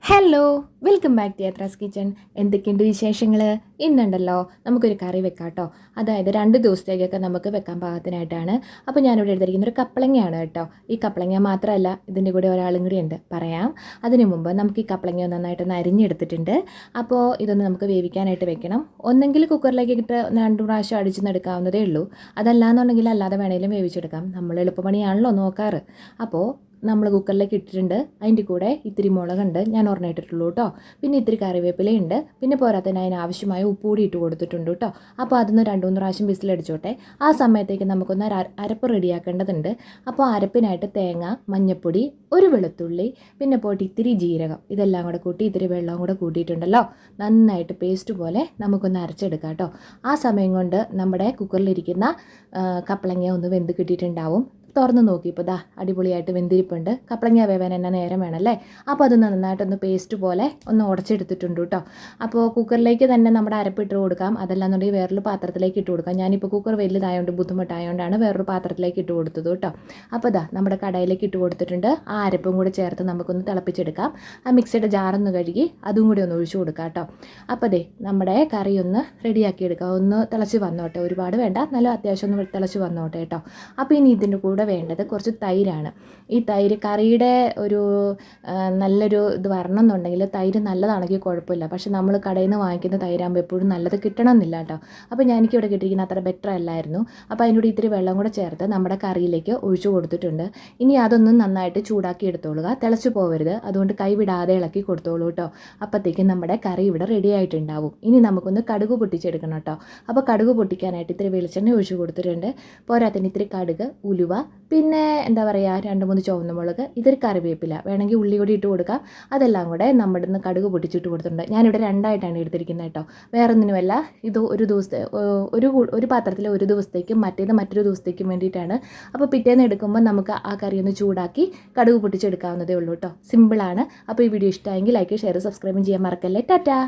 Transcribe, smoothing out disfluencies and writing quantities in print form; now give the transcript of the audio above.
Hello, welcome back to Yathra's kitchen. എന്തൊക്കെയുണ്ട് വിശേഷങ്ങൾ? ഇന്നുണ്ടല്ലോ നമുക്കൊരു കറി വെക്കാം കേട്ടോ. അതായത് 2 ദിവസത്തേക്കൊക്കെ നമുക്ക് വെക്കാൻ പാകത്തിനായിട്ടാണ്. അപ്പോൾ ഞാനിവിടെ എടുത്തിരിക്കുന്ന ഒരു കപ്പളങ്ങയാണ് കേട്ടോ. ഈ കപ്പളങ്ങ മാത്രമല്ല, ഇതിൻ്റെ കൂടെ ഒരാളും കൂടി ഉണ്ട്, പറയാം. അതിനു മുമ്പ് നമുക്ക് ഈ കപ്പളങ്ങ നന്നായിട്ടൊന്ന് അരിഞ്ഞെടുത്തിട്ടുണ്ട്. അപ്പോൾ ഇതൊന്ന് നമുക്ക് വേവിക്കാനായിട്ട് വെക്കണം. ഒന്നെങ്കിൽ കുക്കറിലേക്ക് ഇട്ട് 2 പ്രാവശ്യം അടിച്ചെടുക്കാവുന്നതേ ഉള്ളൂ. അതല്ലാന്നുണ്ടെങ്കിൽ അല്ലാതെ വേണേലും വേവിച്ചെടുക്കാം. നമ്മൾ എളുപ്പപ്പണിയാണല്ലോ നോക്കാറ്. അപ്പോൾ നമ്മൾ കുക്കറിലേക്ക് ഇട്ടിട്ടുണ്ട്. അതിൻ്റെ കൂടെ ഇത്തിരി മുളകുണ്ട്, ഞാൻ ഒരെണ്ണം ഇട്ടിട്ടുള്ളൂ കേട്ടോ. പിന്നെ ഇത്തിരി കറിവേപ്പിലയുണ്ട്. പിന്നെ പോരാത്തതിന് അതിനാവശ്യമായ ഉപ്പ് കൂടി ഇട്ട് കൊടുത്തിട്ടുണ്ട് കേട്ടോ. അപ്പോൾ അതൊന്ന് 2-3 പ്രാവശ്യം വിസിലടിച്ചോട്ടെ. ആ സമയത്തേക്ക് നമുക്കൊന്ന് അരപ്പ് റെഡിയാക്കേണ്ടതുണ്ട്. അപ്പോൾ അരപ്പിനായിട്ട് തേങ്ങ, മഞ്ഞൾപ്പൊടി, ഒരു വെളുത്തുള്ളി, പിന്നെ പോയിട്ട് ഇത്തിരി ജീരകം, ഇതെല്ലാം കൂടെ കൂട്ടി ഇത്തിരി വെള്ളവും കൂടെ കൂട്ടിയിട്ടുണ്ടല്ലോ. നന്നായിട്ട് പേസ്റ്റ് പോലെ നമുക്കൊന്ന് അരച്ചെടുക്കാം കേട്ടോ. ആ സമയം കൊണ്ട് നമ്മുടെ കുക്കറിലിരിക്കുന്ന കപ്പളങ്ങ ഒന്ന് വെന്ത് കിട്ടിയിട്ടുണ്ടാവും. തുറന്ന് നോക്കിയപ്പോൾ ദാ അടിപൊളിയായിട്ട് വെന്തിരിപ്പുണ്ട്. കപ്പളങ്ങ വേവാൻ എന്നെ നേരം വേണമല്ലേ. അപ്പോൾ അത് നന്നായിട്ടൊന്ന് പേസ്റ്റ് പോലെ ഒന്ന് ഉടച്ചെടുത്തിട്ടുണ്ട് കേട്ടോ. അപ്പോൾ കുക്കറിലേക്ക് തന്നെ നമ്മുടെ അരപ്പിട്ട് കൊടുക്കാം. അതല്ലാന്നുണ്ടെങ്കിൽ വേറൊരു പാത്രത്തിലേക്ക് ഇട്ട് കൊടുക്കാം. ഞാനിപ്പോൾ കുക്കർ വലുതായതുകൊണ്ട് ബുദ്ധിമുട്ടായതുകൊണ്ടാണ് വേറൊരു പാത്രത്തിലേക്ക് ഇട്ട് കൊടുത്തത് കേട്ടോ. അപ്പോൾ ദാ നമ്മുടെ കടയിലേക്ക് ഇട്ട് കൊടുത്തിട്ടുണ്ട്. ആ അരപ്പും കൂടെ ചേർത്ത് നമുക്കൊന്ന് തിളപ്പിച്ചെടുക്കാം. ആ മിക്സിയുടെ ജാറൊന്ന് കഴുകി അതും കൂടി ഒന്ന് ഒഴിച്ചു കൊടുക്കാം കേട്ടോ. അപ്പോൾ ദേ നമ്മുടെ കറി ഒന്ന് റെഡിയാക്കി എടുക്കാം. ഒന്ന് തിളച്ച് വന്നോട്ടെ, ഒരുപാട് വേണ്ട, നല്ല അത്യാവശ്യം ഒന്ന് തിളച്ച് വന്നോട്ടെ കേട്ടോ. അപ്പോൾ ഇനി ഇതിൻ്റെ കൂടെ വേണ്ടത് കുറച്ച് തൈരാണ്. ഈ തൈര് കറിയുടെ ഒരു നല്ലൊരു ഇത് വരണം എന്നുണ്ടെങ്കിൽ തൈര് നല്ലതാണെങ്കിൽ കുഴപ്പമില്ല. പക്ഷെ നമ്മൾ കടയിൽ നിന്ന് വാങ്ങിക്കുന്ന തൈരാകുമ്പോൾ എപ്പോഴും നല്ലത് കിട്ടണമെന്നില്ല കേട്ടോ. അപ്പോൾ എനിക്കിവിടെ കിട്ടിയിരിക്കുന്ന അത്ര ബെറ്റർ അല്ലായിരുന്നു. അപ്പോൾ അതിനോട് ഇത്തിരി വെള്ളം കൂടെ ചേർത്ത് നമ്മുടെ കറിയിലേക്ക് ഒഴിച്ചു കൊടുത്തിട്ടുണ്ട്. ഇനി അതൊന്ന് നന്നായിട്ട് ചൂടാക്കി എടുത്തോളുക, തിളച്ചു പോകരുത്. അതുകൊണ്ട് കൈ വിടാതെ ഇളക്കി കൊടുത്തോളൂ കേട്ടോ. അപ്പോഴത്തേക്കും നമ്മുടെ കറി ഇവിടെ റെഡി ആയിട്ടുണ്ടാവും. ഇനി നമുക്കൊന്ന് കടുക് പൊട്ടിച്ചെടുക്കണം കേട്ടോ. അപ്പോൾ കടുക് പൊട്ടിക്കാനായിട്ട് ഇത്തിരി വെളിച്ചെണ്ണ ഒഴിച്ചു കൊടുത്തിട്ടുണ്ട്. പോരാത്തതിന് ഇത്തിരി കടുക്, ഉലുവ, പിന്നെ എന്താ പറയുക 2-3 ചുവന്ന മുളക്, ഇതൊരു കറിവേപ്പില, വേണമെങ്കിൽ ഉള്ളി കൂടി ഇട്ട് കൊടുക്കാം. അതെല്ലാം കൂടെ നമ്മുടെ ഇന്ന് കടുക് പൊട്ടിച്ചിട്ട് കൊടുത്തിട്ടുണ്ട്. ഞാനിവിടെ 2ആയിട്ടാണ് എടുത്തിരിക്കുന്നത് കേട്ടോ. വേറൊന്നിനുമല്ല, ഇത് ഒരു ദിവസത്തെ ഒരു പാത്രത്തിൽ ഒരു ദിവസത്തേക്കും മറ്റേത് മറ്റൊരു ദിവസത്തേക്കും വേണ്ടിയിട്ടാണ്. അപ്പോൾ പിറ്റേന്ന് എടുക്കുമ്പോൾ നമുക്ക് ആ കറി ഒന്ന് ചൂടാക്കി കടുക് പൊട്ടിച്ചെടുക്കാവുന്നതേ ഉള്ളൂ കേട്ടോ. സിമ്പിളാണ്. അപ്പോൾ ഈ വീഡിയോ ഇഷ്ടമായെങ്കിൽ ലൈക്ക്, ഷെയർ, സബ്സ്ക്രൈബും ചെയ്യാൻ മറക്കല്ലേ. ടാറ്റാ.